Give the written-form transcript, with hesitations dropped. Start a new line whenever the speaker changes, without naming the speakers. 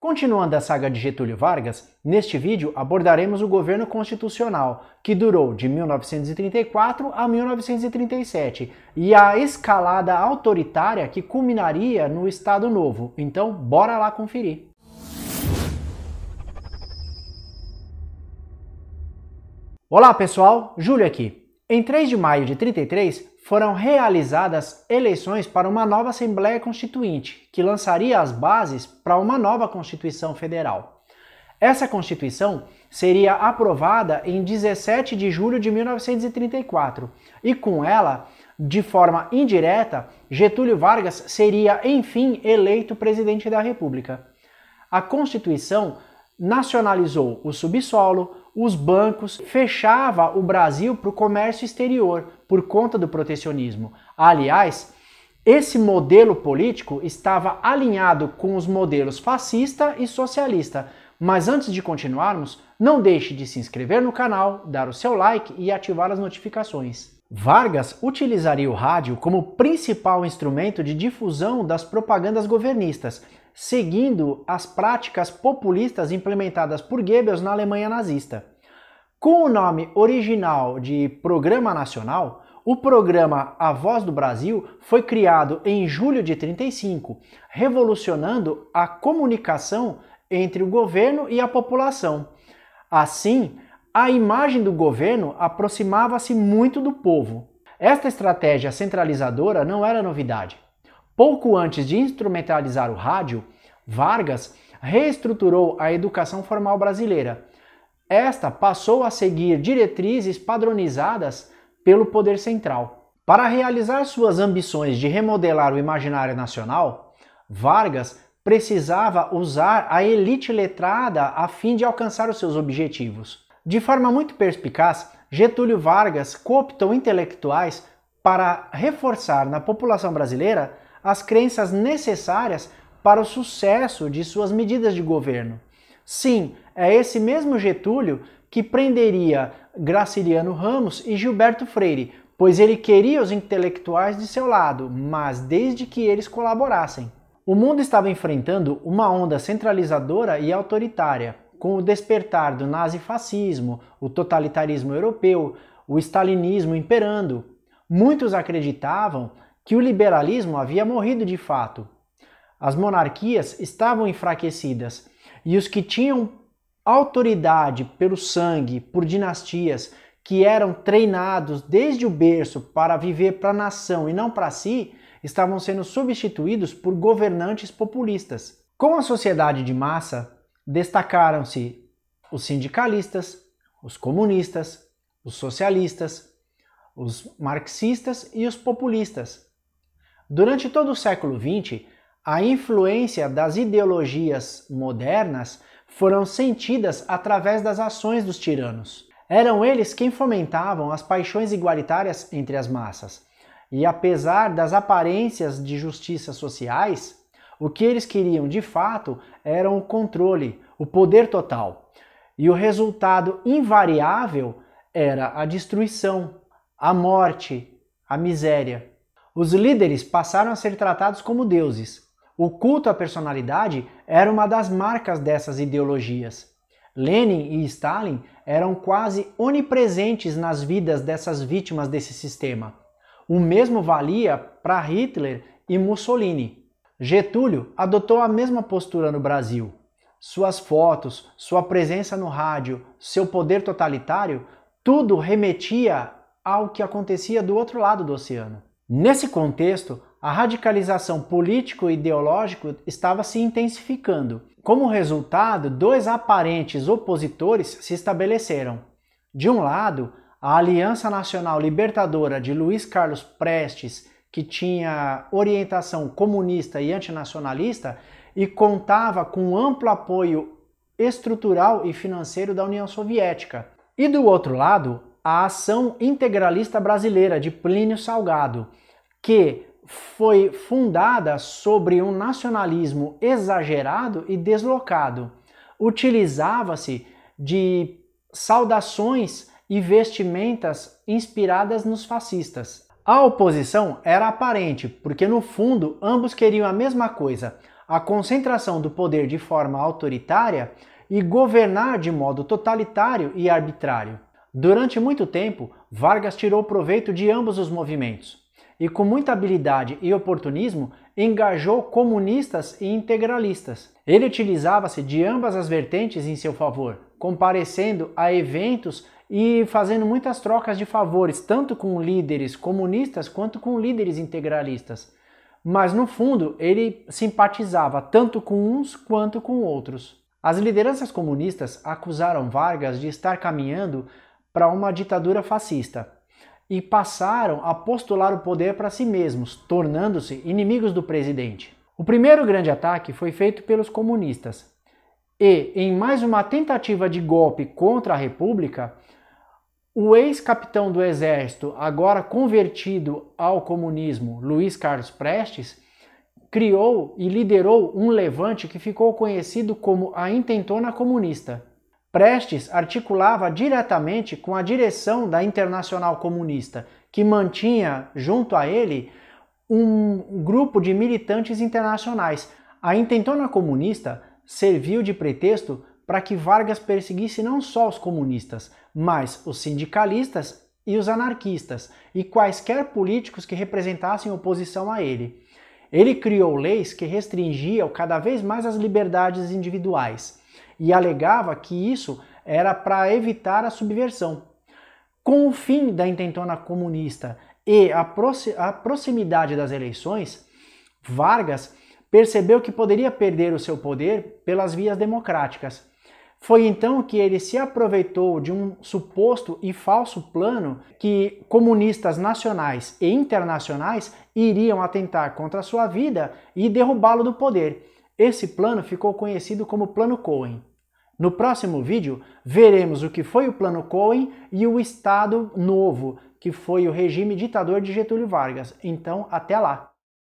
Continuando a saga de Getúlio Vargas, neste vídeo abordaremos o governo constitucional, que durou de 1934 a 1937, e a escalada autoritária que culminaria no Estado Novo. Então, bora lá conferir. Olá pessoal, Júlio aqui. Em 3 de maio de 33, foram realizadas eleições para uma nova Assembleia Constituinte, que lançaria as bases para uma nova Constituição Federal. Essa Constituição seria aprovada em 17 de julho de 1934, e com ela, de forma indireta, Getúlio Vargas seria, enfim, eleito presidente da República. A Constituição nacionalizou o subsolo, os bancos, fechava o Brasil para o comércio exterior por conta do protecionismo. Aliás, esse modelo político estava alinhado com os modelos fascista e socialista. Mas antes de continuarmos, não deixe de se inscrever no canal, dar o seu like e ativar as notificações. Vargas utilizaria o rádio como principal instrumento de difusão das propagandas governistas, seguindo as práticas populistas implementadas por Goebbels na Alemanha nazista. Com o nome original de Programa Nacional, o programa A Voz do Brasil foi criado em julho de 35, revolucionando a comunicação entre o governo e a população. Assim, a imagem do governo aproximava-se muito do povo. Esta estratégia centralizadora não era novidade. Pouco antes de instrumentalizar o rádio, Vargas reestruturou a educação formal brasileira. Esta passou a seguir diretrizes padronizadas pelo poder central. Para realizar suas ambições de remodelar o imaginário nacional, Vargas precisava usar a elite letrada a fim de alcançar os seus objetivos. De forma muito perspicaz, Getúlio Vargas cooptou intelectuais para reforçar na população brasileira as crenças necessárias para o sucesso de suas medidas de governo. Sim, é esse mesmo Getúlio que prenderia Graciliano Ramos e Gilberto Freire, pois ele queria os intelectuais de seu lado, mas desde que eles colaborassem. O mundo estava enfrentando uma onda centralizadora e autoritária, com o despertar do nazifascismo, o totalitarismo europeu, o stalinismo imperando. Muitos acreditavam que o liberalismo havia morrido de fato. As monarquias estavam enfraquecidas e os que tinham autoridade pelo sangue, por dinastias, que eram treinados desde o berço para viver para a nação e não para si, estavam sendo substituídos por governantes populistas. Com a sociedade de massa, destacaram-se os sindicalistas, os comunistas, os socialistas, os marxistas e os populistas. Durante todo o século XX, a influência das ideologias modernas foram sentidas através das ações dos tiranos. Eram eles quem fomentavam as paixões igualitárias entre as massas. E apesar das aparências de justiça sociais, o que eles queriam de fato era o controle, o poder total. E o resultado invariável era a destruição, a morte, a miséria. Os líderes passaram a ser tratados como deuses. O culto à personalidade era uma das marcas dessas ideologias. Lenin e Stalin eram quase onipresentes nas vidas dessas vítimas desse sistema. O mesmo valia para Hitler e Mussolini. Getúlio adotou a mesma postura no Brasil. Suas fotos, sua presença no rádio, seu poder totalitário, tudo remetia ao que acontecia do outro lado do oceano. Nesse contexto, a radicalização político-ideológica estava se intensificando. Como resultado, dois aparentes opositores se estabeleceram. De um lado, a Aliança Nacional Libertadora de Luiz Carlos Prestes, que tinha orientação comunista e antinacionalista e contava com amplo apoio estrutural e financeiro da União Soviética. E do outro lado, a Ação Integralista Brasileira de Plínio Salgado, que foi fundada sobre um nacionalismo exagerado e deslocado. Utilizava-se de saudações e vestimentas inspiradas nos fascistas. A oposição era aparente, porque no fundo ambos queriam a mesma coisa, a concentração do poder de forma autoritária e governar de modo totalitário e arbitrário. Durante muito tempo, Vargas tirou proveito de ambos os movimentos e, com muita habilidade e oportunismo, engajou comunistas e integralistas. Ele utilizava-se de ambas as vertentes em seu favor, comparecendo a eventos e fazendo muitas trocas de favores, tanto com líderes comunistas quanto com líderes integralistas. Mas, no fundo, ele simpatizava tanto com uns quanto com outros. As lideranças comunistas acusaram Vargas de estar caminhando para uma ditadura fascista e passaram a postular o poder para si mesmos, tornando-se inimigos do presidente. O primeiro grande ataque foi feito pelos comunistas e, em mais uma tentativa de golpe contra a República, o ex-capitão do Exército, agora convertido ao comunismo, Luiz Carlos Prestes, criou e liderou um levante que ficou conhecido como a Intentona Comunista. Prestes articulava diretamente com a direção da Internacional Comunista, que mantinha junto a ele um grupo de militantes internacionais. A Intentona Comunista serviu de pretexto para que Vargas perseguisse não só os comunistas, mas os sindicalistas e os anarquistas, e quaisquer políticos que representassem oposição a ele. Ele criou leis que restringiam cada vez mais as liberdades individuais, e alegava que isso era para evitar a subversão. Com o fim da Intentona Comunista e a proximidade das eleições, Vargas percebeu que poderia perder o seu poder pelas vias democráticas. Foi então que ele se aproveitou de um suposto e falso plano que comunistas nacionais e internacionais iriam atentar contra a sua vida e derrubá-lo do poder. Esse plano ficou conhecido como Plano Cohen. No próximo vídeo, veremos o que foi o Plano Cohen e o Estado Novo, que foi o regime ditador de Getúlio Vargas. Então, até lá!